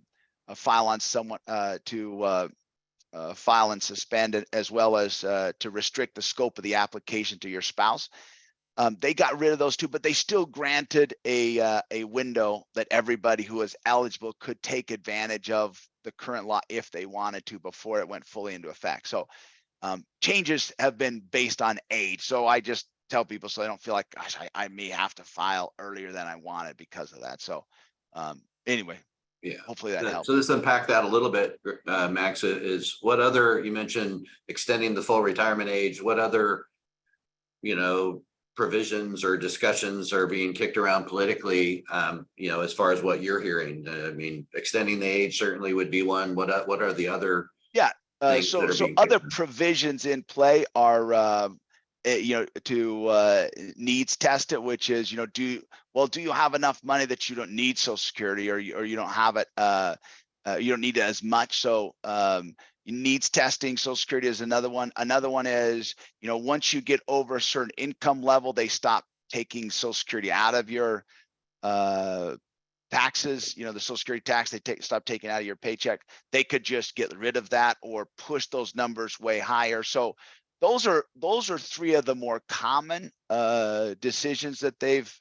file on someone file and suspend it, as well as to restrict the scope of the application to your spouse. They got rid of those two, but they still granted a window that everybody who was eligible could take advantage of the current law if they wanted to, before it went fully into effect. So changes have been based on age. So I just tell people, so they don't feel like, gosh, I may have to file earlier than I wanted because of that. So anyway, yeah, hopefully that helps. So let's unpack that a little bit, Max. Is what other, you mentioned extending the full retirement age, what other provisions or discussions are being kicked around politically, as far as what you're hearing? I mean, extending the age certainly would be one. What are the other? Yeah. So other provisions in play are, to needs test it, which is, do you have enough money that you don't need Social Security, or you don't have it, you don't need it as much? So needs testing. Social Security is another one. Another one is, once you get over a certain income level, they stop taking Social Security out of your taxes, the Social Security tax, stop taking out of your paycheck. They could just get rid of that or push those numbers way higher. So those are three of the more common decisions that they've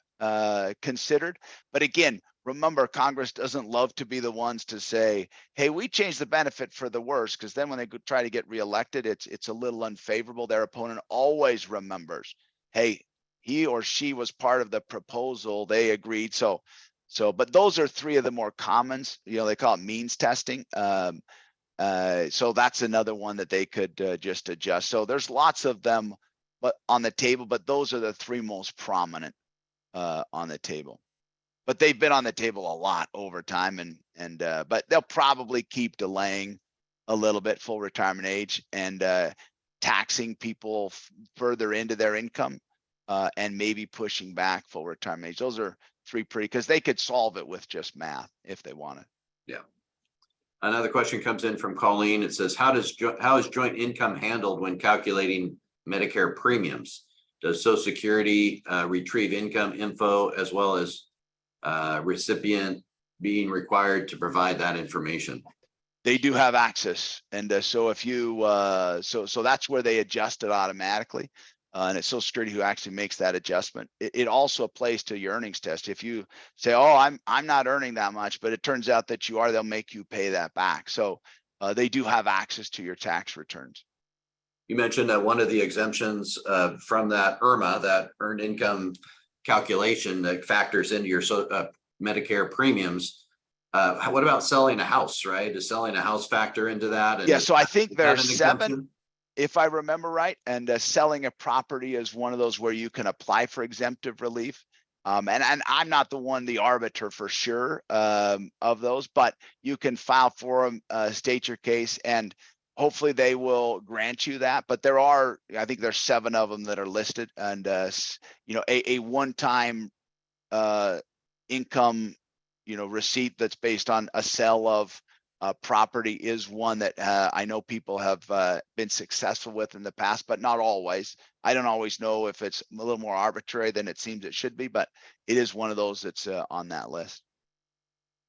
considered. But again, remember, Congress doesn't love to be the ones to say, hey, we changed the benefit for the worse, because then when they try to get reelected, it's a little unfavorable. Their opponent always remembers, hey, he or she was part of the proposal, they agreed. So, but those are three of the more commons. They call it means testing. So that's another one that they could just adjust. So there's lots of them, but on the table. But those are the three most prominent on the table. But they've been on the table a lot over time, and but they'll probably keep delaying a little bit full retirement age and taxing people further into their income and maybe pushing back full retirement age. Those are three because they could solve it with just math if they wanted. Yeah. Another question comes in from Colleen. It says, how is joint income handled when calculating Medicare premiums? Does Social Security retrieve income info as well as recipient being required to provide that information? They do have access, and so if you so that's where they adjust it automatically, and it's Social Security who actually makes that adjustment. It also applies to your earnings test. If you say, oh, I'm not earning that much, but it turns out that you are, they'll make you pay that back. So they do have access to your tax returns. You mentioned that one of the exemptions from that IRMA, that earned income calculation that factors into your Medicare premiums. What about selling a house, right? Does selling a house factor into that? And yeah, so I think there's 7, exemption? if I remember right, and selling a property is one of those where you can apply for exemptive relief. And I'm not the arbiter for sure of those, but you can file for them, state your case, and hopefully they will grant you that. But I think there's 7 of them that are listed, and a one-time income, receipt that's based on a sale of property is one that I know people have been successful with in the past, but not always. I don't always know if it's a little more arbitrary than it seems it should be, but it is one of those that's on that list.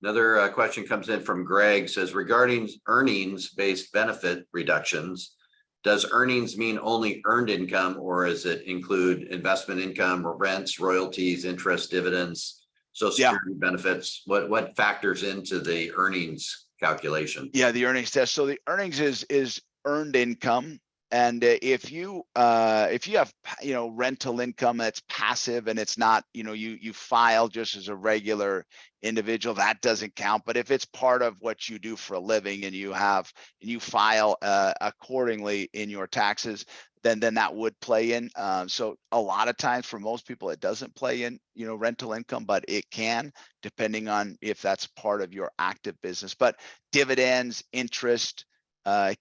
Another question comes in from Greg, says, regarding earnings-based benefit reductions, does earnings mean only earned income, or does it include investment income, rents, royalties, interest, dividends, Social Security benefits? What factors into the earnings calculation? Yeah, the earnings test. So the earnings is earned income, and if you have rental income that's passive and it's not, you file just as a regular individual, that doesn't count. But if it's part of what you do for a living and you file accordingly in your taxes, then that would play in. So a lot of times for most people, it doesn't play in, rental income, but it can, depending on if that's part of your active business. But dividends, interest,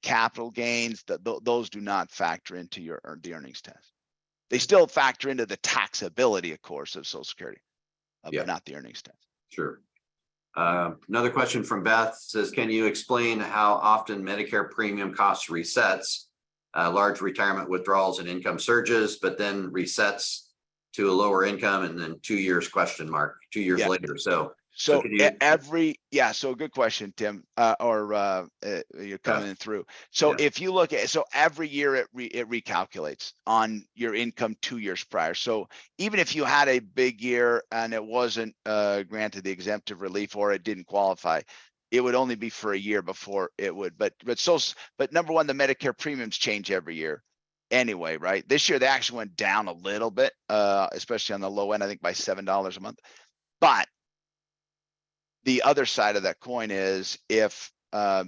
capital gains, those do not factor into the earnings test. They still factor into the taxability, of course, of Social Security, but not the earnings test. Sure. Another question from Beth says, can you explain how often Medicare premium cost resets? Large retirement withdrawals and income surges, but then resets to a lower income, and then 2 years ? 2 years later. So good question, Tim, you're coming in through. So if you look at, every year it recalculates on your income 2 years prior. So even if you had a big year and it wasn't granted the exemptive relief, or it didn't qualify, it would only be for a year before it would. But number one, the Medicare premiums change every year anyway, right? This year they actually went down a little bit, especially on the low end, I think by $7 a month. But the other side of that coin is, if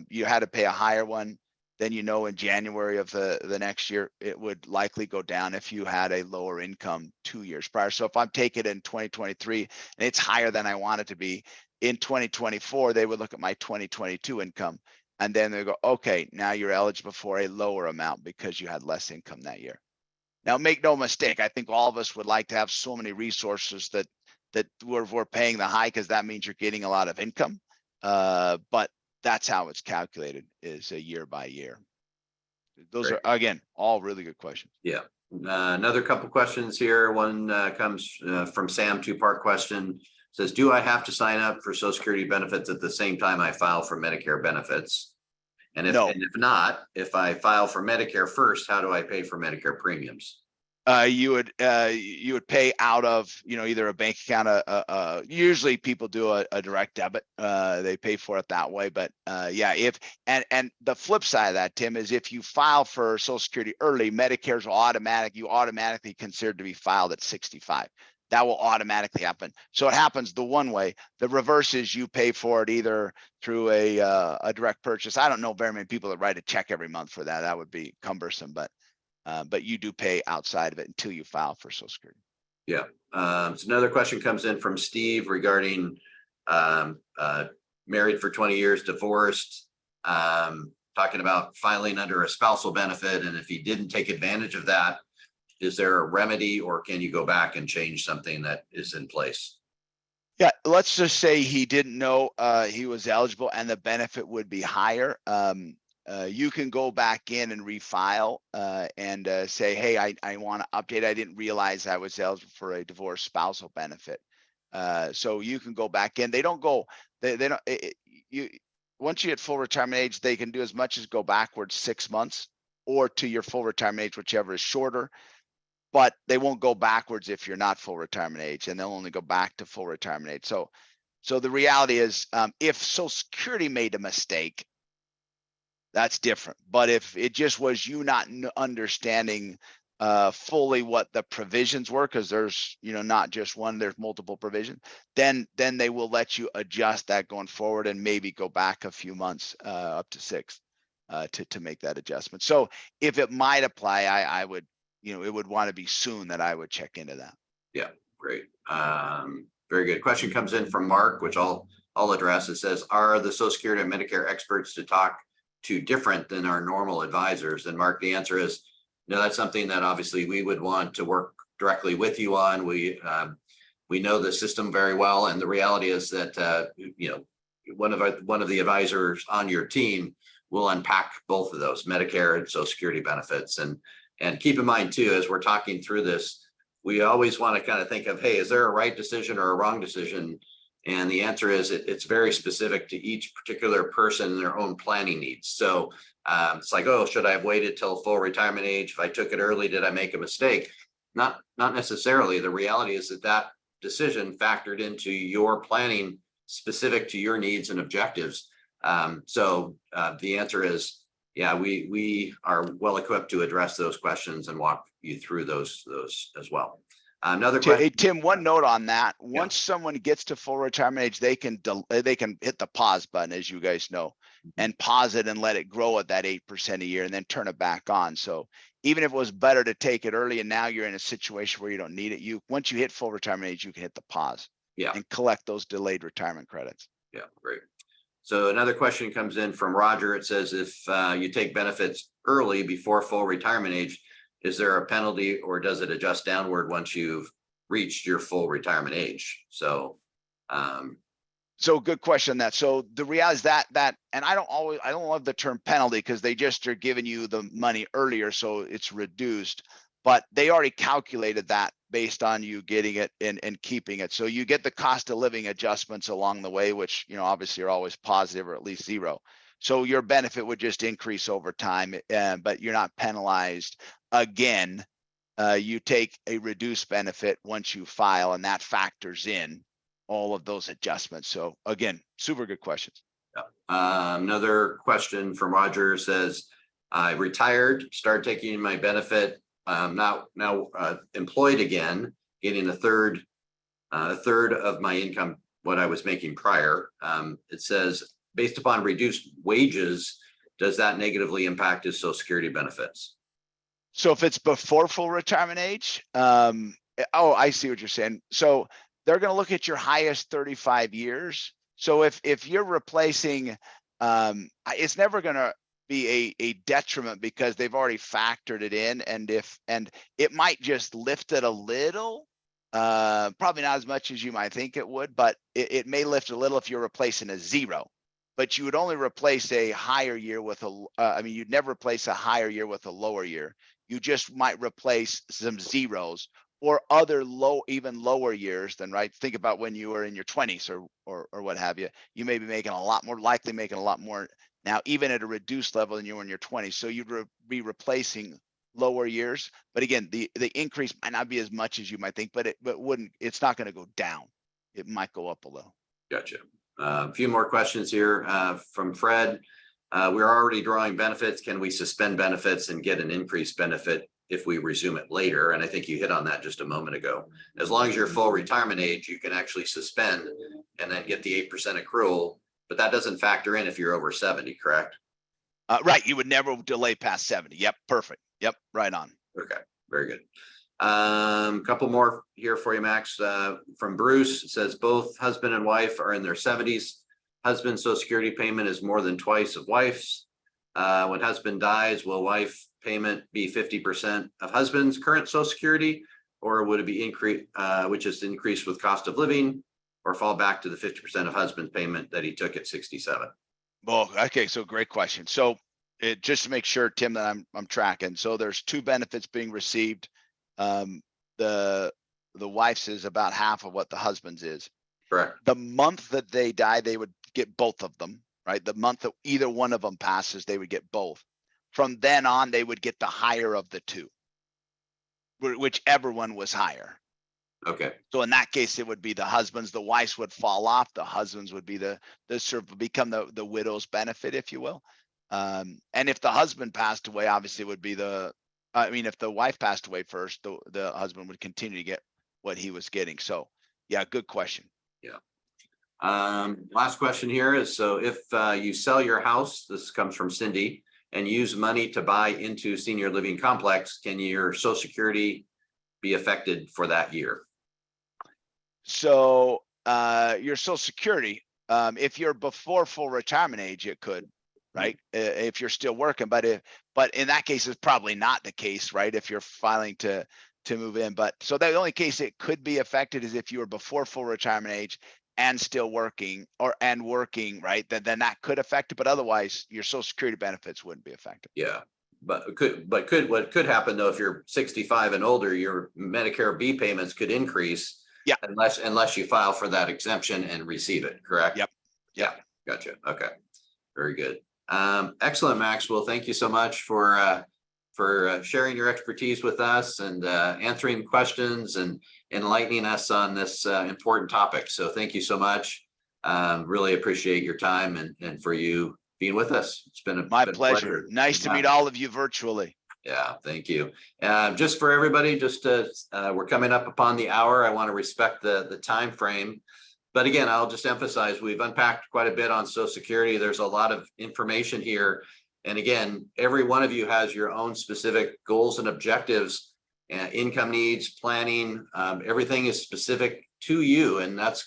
you had to pay a higher one, then in January of the next year, it would likely go down if you had a lower income 2 years prior. So if I'm taking it in 2023 and it's higher than I want it to be, in 2024, they would look at my 2022 income, and then they go, okay, now you're eligible for a lower amount because you had less income that year. Now, make no mistake, I think all of us would like to have so many resources that we're paying the high, because that means you're getting a lot of income. But that's how it's calculated, is a year by year. Those Great. are, again, all really good questions. Yeah. Another couple questions here. One comes from Sam, two-part question. Says, do I have to sign up for Social Security benefits at the same time I file for Medicare benefits? And if, No. and if not, if I file for Medicare first, how do I pay for Medicare premiums? You would pay out of, either a bank account, usually people do a direct debit, they pay for it that way. But yeah, and the flip side of that, Tim, is if you file for Social Security early, Medicare's you automatically considered to be filed at 65. That will automatically happen. So it happens the one way. The reverse is you pay for it either through a direct purchase. I don't know very many people that write a check every month for that. That would be cumbersome, but you do pay outside of it until you file for Social Security. Yeah. So another question comes in from Steve regarding married for 20 years, divorced, talking about filing under a spousal benefit. And if he didn't take advantage of that, is there a remedy, or can you go back and change something that is in place? Yeah, let's just say he didn't know he was eligible and the benefit would be higher. You can go back in and refile and say, hey, I want to update. I didn't realize I was eligible for a divorce spousal benefit. So you can go back in. They don't go, they don't, once you hit full retirement age, they can do as much as go backwards 6 months or to your full retirement age, whichever is shorter. But they won't go backwards if you're not full retirement age, and they'll only go back to full retirement age. So the reality is, if Social Security made a mistake, that's different. But if it just was you not understanding fully what the provisions were, because there's not just one, there's multiple provisions, then they will let you adjust that going forward and maybe go back a few months, up to 6, to make that adjustment. So if it might apply, I would, it would want to be soon that I would check into that. Yeah, great. Very good. Question comes in from Mark, which I'll address. It says, are the Social Security and Medicare experts to talk to different than our normal advisors? And Mark, the answer is no. That's something that obviously we would want to work directly with you on. We know the system very well, and the reality is that one of the advisors on your team will unpack both of those, Medicare and Social Security benefits. And keep in mind too, as we're talking through this, we always want to kind of think of, hey, is there a right decision or a wrong decision? And the answer is it's very specific to each particular person and their own planning needs. So it's like, oh, should I have waited till full retirement age? If I took it early, did I make a mistake? Not necessarily. The reality is that decision factored into your planning specific to your needs and objectives. So the answer is, yeah, we are well equipped to address those questions and walk you through those as well. Another question. Hey, Tim, one note on that. Once someone gets to full retirement age, they can hit the pause button, as you guys know, and pause it and let it grow at that 8% a year and then turn it back on. So even if it was better to take it early and now you're in a situation where you don't need it, once you hit full retirement age, you can hit the pause and collect those delayed retirement credits. Yeah, great. So another question comes in from Roger. It says, if you take benefits early before full retirement age, is there a penalty, or does it adjust downward once you've reached your full retirement age? So good question on that. So the reality is that, and I don't love the term penalty, because they just are giving you the money earlier, so it's reduced, but they already calculated that based on you getting it and keeping it. So you get the cost of living adjustments along the way, which, obviously are always positive or at least zero. So your benefit would just increase over time, but you're not penalized. Again, you take a reduced benefit once you file, and that factors in all of those adjustments. So again, super good questions. Another question from Roger says, I retired, started taking my benefit, now employed again, getting a third of my income, what I was making prior. It says, based upon reduced wages, does that negatively impact his Social Security benefits? So if it's before full retirement age, I see what you're saying. So they're going to look at your highest 35 years. So if you're replacing, it's never going to be a detriment, because they've already factored it in, and it might just lift it a little, probably not as much as you might think it would, but it may lift a little if you're replacing a zero. but you would only replace a higher year with I mean, you'd never replace a higher year with a lower year. You just might replace some zeros or other even lower years than, right? Think about when you were in your 20s or what have you. You may be making a lot more, likely making a lot more now, even at a reduced level than you were in your 20s. So you'd be replacing lower years. But again, the increase might not be as much as you might think, but it's not going to go down. It might go up a little. Gotcha. A few more questions here from Fred. We're already drawing benefits. Can we suspend benefits and get an increased benefit if we resume it later? And I think you hit on that just a moment ago. As long as you're full retirement age, you can actually suspend and then get the 8% accrual, but that doesn't factor in if you're over 70, correct? Right. You would never delay past 70. Yep. Perfect. Yep. Right on. Okay. Very good. Couple more here for you, Max, from Bruce. It says both husband and wife are in their 70s. Husband's Social Security payment is more than twice of wife's. When husband dies, will wife payment be 50% of husband's current Social Security, or would it be increased, which is increased with cost of living, or fall back to the 50% of husband's payment that he took at 67? Well, okay. So great question. So just to make sure, Tim, that I'm tracking. So there's two benefits being received. The wife's is about half of what the husband's is. Correct. The month that they die, they would get both of them, right? The month that either one of them passes, they would get both. From then on, they would get the higher of the two, whichever one was higher. Okay. So in that case, it would be the husband's. The wife's would fall off. The husband's would be the sort of become the widow's benefit, if you will. And if the husband passed away, obviously it would be if the wife passed away first, the husband would continue to get what he was getting. So yeah, good question. Yeah. Last question here is, so if you sell your house, this comes from Cindy, and use money to buy into senior living complex, can your Social Security be affected for that year? So your Social Security, if you're before full retirement age, it could, right? If you're still working, but in that case, it's probably not the case, right? If you're filing to move in, but so the only case it could be affected is if you were before full retirement age and still working working, right? Then that could affect it, but otherwise your Social Security benefits wouldn't be affected. Yeah, what could happen though, if you're 65 and older, your Medicare B payments could increase. Yeah. Unless you file for that exemption and receive it, correct? Yep. Yeah. Gotcha. Okay. Very good. Excellent, Max. Well, thank you so much for sharing your expertise with us and answering questions and enlightening us on this important topic. So thank you so much. Really appreciate your time and for you being with us. It's been my pleasure. Nice to meet all of you virtually. Yeah, thank you. Just for everybody, we're coming up upon the hour. I want to respect the time frame. But again, I'll just emphasize, we've unpacked quite a bit on Social Security. There's a lot of information here. And again, every one of you has your own specific goals and objectives, income needs, planning, everything is specific to you. And that's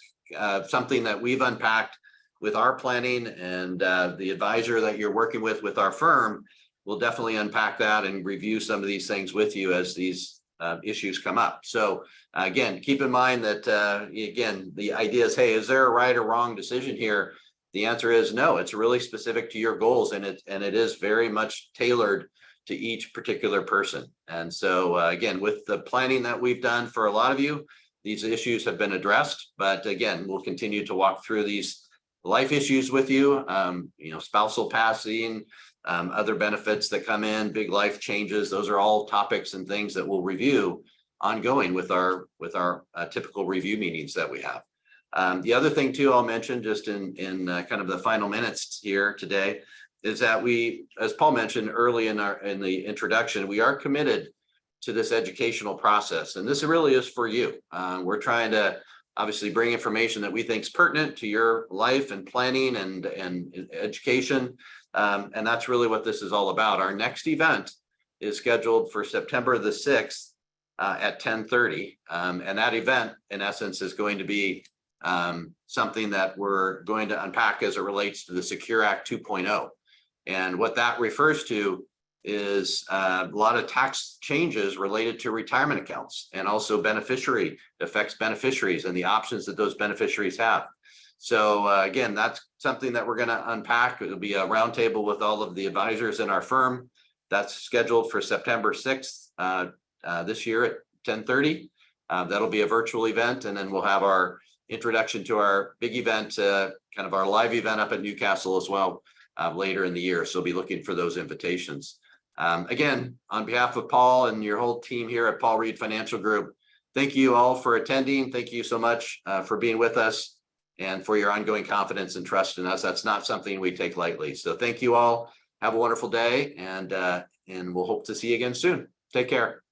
something that we've unpacked with our planning, and the advisor that you're working with our firm will definitely unpack that and review some of these things with you as these issues come up. So again, keep in mind that, again, the idea is, hey, is there a right or wrong decision here? The answer is no. It's really specific to your goals, and it is very much tailored to each particular person. And so again, with the planning that we've done for a lot of you, these issues have been addressed. But again, we'll continue to walk through these life issues with you, spousal passing, other benefits that come in, big life changes. Those are all topics and things that we'll review ongoing with our typical review meetings that we have. The other thing too, I'll mention just in kind of the final minutes here today, is that we, as Paul mentioned early in the introduction, we are committed to this educational process, and this really is for you. We're trying to obviously bring information that we think is pertinent to your life and planning and education. And that's really what this is all about. Our next event is scheduled for September the 6th at 10:30. And that event, in essence, is going to be something that we're going to unpack as it relates to the Secure Act 2.0. And what that refers to is a lot of tax changes related to retirement accounts, and also affects beneficiaries and the options that those beneficiaries have. So again, that's something that we're going to unpack. It'll be a roundtable with all of the advisors in our firm. That's scheduled for September 6th this year at 10:30. That'll be a virtual event, and then we'll have our introduction to our big event, kind of our live event up at Newcastle as well later in the year. So be looking for those invitations. Again, on behalf of Paul and your whole team here at Paul Ried Financial Group, thank you all for attending. Thank you so much for being with us and for your ongoing confidence and trust in us. That's not something we take lightly. So thank you all. Have a wonderful day, and we'll hope to see you again soon. Take care.